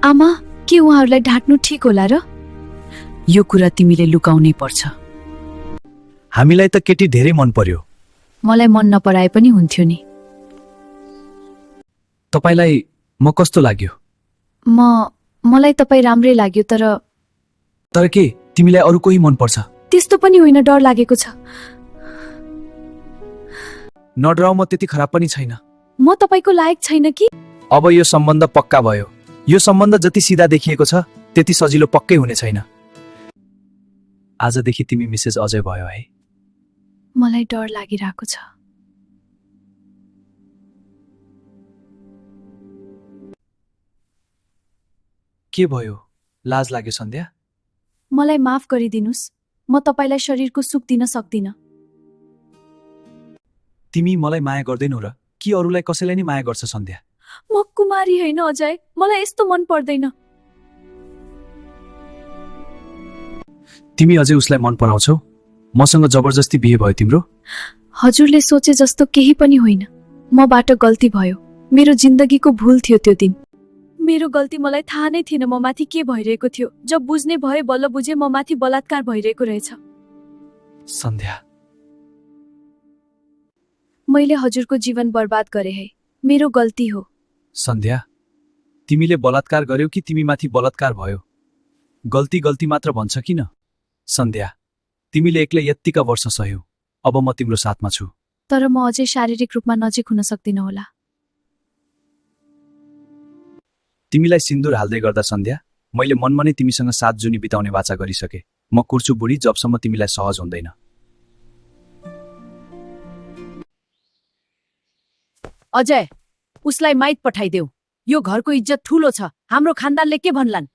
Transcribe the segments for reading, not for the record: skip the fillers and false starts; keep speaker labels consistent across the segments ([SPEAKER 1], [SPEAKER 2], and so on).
[SPEAKER 1] आमा, के उहाँहरूलाई ढाँट्नु ठिक होला र? यो कुरा तिमीले लुकाउनै पर्छ।
[SPEAKER 2] हामीलाई त केटी धेरै मन पर्यो।
[SPEAKER 1] मलाई मन नपराए पनि हुन्थ्यो नि।
[SPEAKER 2] तपाईलाई म कस्तो लाग्यो?
[SPEAKER 1] मलाई तपाईँ राम्रै लाग्यो,
[SPEAKER 2] तर के तिमीलाई अरू कोही मन पर्छ?
[SPEAKER 1] त्यस्तो पनि होइन, डर लागेको छ।
[SPEAKER 2] नडराउ, म त्यति खराब पनि छैन।
[SPEAKER 1] म तपाईँको लायक छैन कि?
[SPEAKER 2] अब यो सम्बन्ध पक्का भयो। यो सम्बन्ध जति सिधा देखिएको छ त्यति सजिलो पक्कै हुने छैन। आजदेखि तिमी मिसेस अजय भयो है?
[SPEAKER 1] मलाई डर लागिरहेको छ।
[SPEAKER 2] के भयो? लाज लाग्यो सन्ध्या?
[SPEAKER 1] मलाई माफ गरिदिनुस्, म तपाईँलाई शरीरको सुख दिन सक्दिन।
[SPEAKER 2] तिमी मलाई माया गर्दैनौ र कि अरूलाई कसैलाई नै माया गर्छ सन्ध्या?
[SPEAKER 1] म कुमारी होइन अजय, मलाई यस्तो मन पर्दैन।
[SPEAKER 2] तिमी अझै उसलाई मन पराउँछौ? मसँग जबरजस्ती बिहे भयो तिम्रो?
[SPEAKER 1] हजुरले सोचे जस्तो केही पनि होइन। मबाट गल्ती भयो। मेरो जिन्दगीको भूल थियो त्यो दिन। मेरो गल्ती मलाई थाहा नै थिएन म माथि के भइरहेको थियो। जब बुझ्ने भए बल्ल बुझे म माथि बलात्कार भइरहेको रहेछ।
[SPEAKER 2] सन्ध्या,
[SPEAKER 1] मैले हजुरको जीवन बर्बाद गरे है, मेरो गल्ती हो।
[SPEAKER 2] सन्ध्या, तिमीले बलात्कार गर्यौ कि तिमीमाथि बलात्कार भयो? गल्ती गल्ती मात्र भन्छ किन? सन्ध्या, तिमीले एक्लै यत्तिका वर्ष सह्यौ, अब म तिम्रो साथमा छु।
[SPEAKER 1] तर म अझै शारीरिक रूपमा नजिक हुन सक्दिन होला।
[SPEAKER 2] तिमीलाई सिन्दुर हाल्दै गर्दा सन्ध्या, मैले मनमा नै तिमीसँग 7 जुनी बिताउने वाचा गरिसके। म कुर्छु बुढी जबसम्म तिमीलाई सहज हुँदैन।
[SPEAKER 3] अजय, उसलाई माइत पठाइदेऊ। यो घरको इज्जत ठूलो छ। हाम्रो खानदानले के भन्लान्?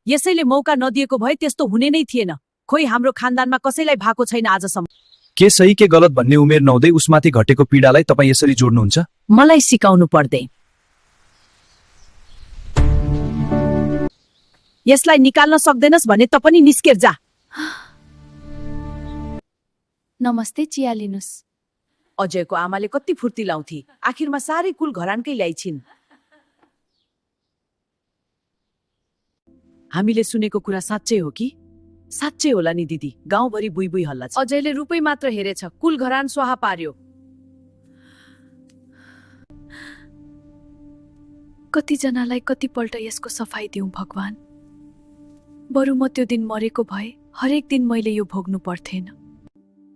[SPEAKER 3] यसैले मौका नदिएको भए त्यस्तो हुने नै थिएन। खोइ हाम्रो खानदानमा कसैलाई भएको छैन आजसम्म।
[SPEAKER 2] के सही के गलत भन्ने उमेर नहुँदै उसमाथि घटेको पीडालाई तपाईँ यसरी जोड्नुहुन्छ?
[SPEAKER 3] मलाई सिकाउनु पर्दै। यसलाई निकाल्न सक्दैनस् भने त पनि निस्केर जा।
[SPEAKER 1] नमस्ते, चिया लिनुस्।
[SPEAKER 3] अजयको आमाले कति फुर्ती लाउँथी। आखिरमा सारै कुल घरानकै ल्याइछिन्। हामीले सुनेको कुरा साँच्चै हो कि? साँच्चै होला नि दिदी। गाउँभरि बुई बुई हल्ला छ। अजयले रूपै मात्र हेरेछ, कुल घरान स्वाहा पार्यो।
[SPEAKER 1] कतिजनालाई कतिपल्ट यसको सफाई दिउँ भगवान। बरु म त्यो दिन मरेको भए हरेक दिन मैले यो भोग्नु पर्थेन।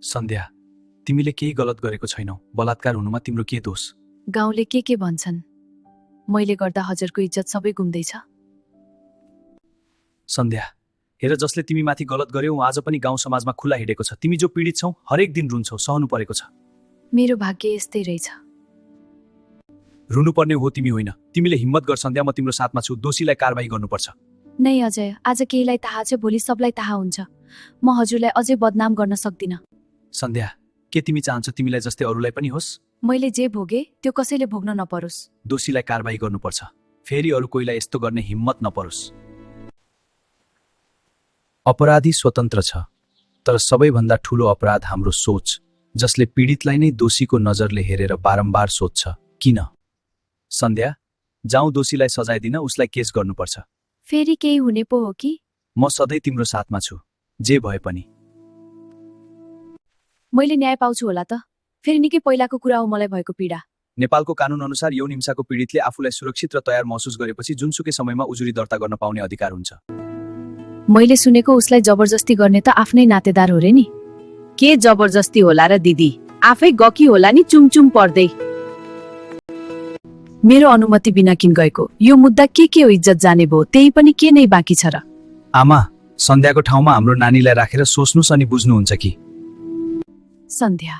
[SPEAKER 2] सन्ध्या, तिमीले केही गलत गरेको छैनौ। बलात्कार हुनुमा तिम्रो के दोष?
[SPEAKER 1] गाउँले के भन्छन्? मैले गर्दा हजुरको इज्जत सबै गुम्दैछ।
[SPEAKER 2] सन्ध्या, हेर, जसले तिमी माथि गलत गर्यौ आज पनि गाउँ समाजमा खुला हिँडेको छ। तिमी जो पीडित छौ हरेक दिन रुन्छौ, सहनु परेको छ।
[SPEAKER 1] मेरो भाग्य यस्तै रहेछ।
[SPEAKER 2] रुनुपर्ने हो तिमी होइन। तिमीले हिम्मत गर सन्ध्या, म तिम्रो साथमा छु। दोषीलाई कारबाही गर्नुपर्छ।
[SPEAKER 1] नै अजय, आज केहीलाई थाहा छ भोलि सबलाई थाहा हुन्छ। म हजुरलाई अझै बदनाम गर्न सक्दिन।
[SPEAKER 2] सन्ध्या, के तिमी चाहन्छौ तिमीलाई जस्तै अरूलाई पनि होस्?
[SPEAKER 1] मैले जे भोगे त्यो कसैले भोग्न नपरोस्।
[SPEAKER 2] दोषीलाई कारबाही गर्नुपर्छ। फेरि अरू कोहीलाई यस्तो गर्ने हिम्मत नपरोस्। अपराधी स्वतन्त्र छ, तर सबैभन्दा ठूलो अपराध हाम्रो सोच, जसले पीडितलाई नै दोषीको नजरले हेरेर बारम्बार सोध्छ। किन? सन्ध्या, जाउँ दोषीलाई सजाय दिन, उसलाई केस गर्नुपर्छ।
[SPEAKER 1] फेरि केही हुने पो हो कि?
[SPEAKER 2] म सधैँ तिम्रो साथमा छु, जे भए पनि।
[SPEAKER 1] मैले न्याय पाउँछु होला त? फेरि निकै पहिलाको कुरा हो मलाई भएको पीडा।
[SPEAKER 2] नेपालको कानून अनुसार यौन हिंसाको पीडितले आफूलाई सुरक्षित र तयार महसुस गरेपछि जुनसुकै समयमा उजुरी दर्ता गर्न पाउने अधिकार हुन्छ।
[SPEAKER 1] मैले सुनेको उसलाई जबरजस्ती गर्ने त आफ्नै नातेदार हो रे नि।
[SPEAKER 3] के जबरजस्ती होला र दिदी? आफै गकी होला नि चुमचुम पर्दै। मेरो अनुमति बिना किन गएको? यो मुद्दा के हो इज्जत जाने भो, त्यही पनि के नै बाँकी छ र?
[SPEAKER 2] आमा, सन्ध्याको ठाउँमा हाम्रो नानीलाई राखेर सोच्नुस् अनि बुझ्नुहुन्छ कि?
[SPEAKER 3] सन्ध्या,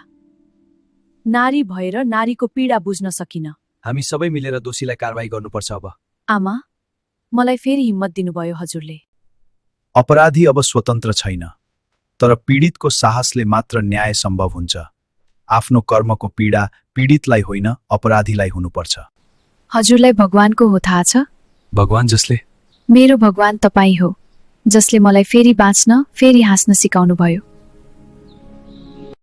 [SPEAKER 3] नारी भएर नारीको पीडा बुझ्न सकिन।
[SPEAKER 2] हामी सबै मिलेर दोषीलाई कारबाही गर्नुपर्छ अब।
[SPEAKER 1] आमा, मलाई फेरि हिम्मत दिनुभयो हजुरले।
[SPEAKER 2] अपराधी अब स्वतन्त्र छैन, तर पीडितको साहसले मात्र न्याय सम्भव हुन्छ। आफ्नो कर्मको पीडा पीडितलाई होइन अपराधीलाई हुनुपर्छ।
[SPEAKER 1] हजुरलाई भगवानको हो थाहा छ?
[SPEAKER 2] भगवान जसले?
[SPEAKER 1] मेरो भगवान तपाईँ हो, जसले मलाई फेरि बाँच्न फेरि हाँस्न सिकाउनु भयो।